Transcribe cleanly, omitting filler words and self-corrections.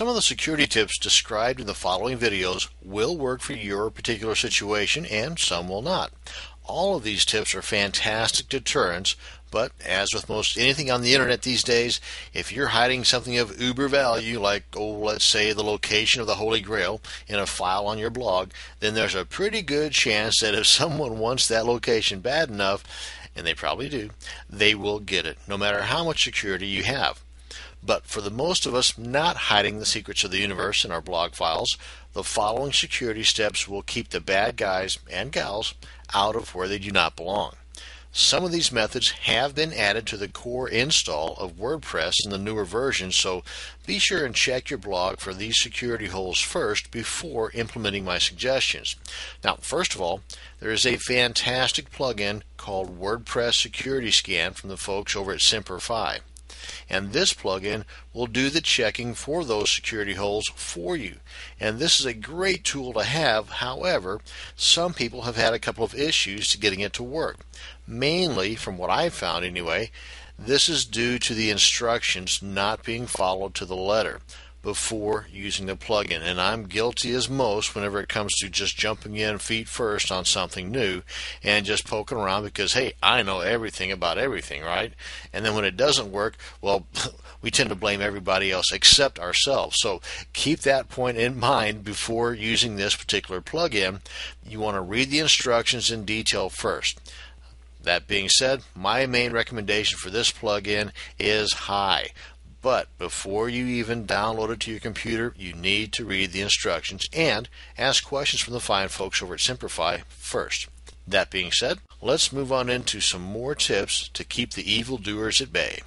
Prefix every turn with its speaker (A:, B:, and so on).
A: Some of the security tips described in the following videos will work for your particular situation and some will not. All of these tips are fantastic deterrents, but as with most anything on the internet these days, if you're hiding something of uber value, like, let's say the location of the Holy Grail in a file on your blog, then there's a pretty good chance that if someone wants that location bad enough, and they probably do, they will get it, no matter how much security you have. But for the most of us not hiding the secrets of the universe in our blog files, the following security steps will keep the bad guys and gals out of where they do not belong. Some of these methods have been added to the core install of WordPress in the newer version, so be sure and check your blog for these security holes first before implementing my suggestions. Now, first of all, there is a fantastic plugin called WordPress Security Scan from the folks over at Simplify. And this plugin will do the checking for those security holes for you. And this is a great tool to have. However, some people have had a couple of issues to getting it to work. Mainly, from what I've found anyway, this is due to the instructions not being followed to the letter before using the plugin, and I'm guilty as most whenever it comes to just jumping in feet first on something new and just poking around because, hey, I know everything about everything, right? And then when it doesn't work, well, we tend to blame everybody else except ourselves. So keep that point in mind before using this particular plugin. You want to read the instructions in detail first. That being said, my main recommendation for this plugin is high. But before you even download it to your computer, you need to read the instructions and ask questions from the fine folks over at Simplify first. That being said, let's move on into some more tips to keep the evildoers at bay.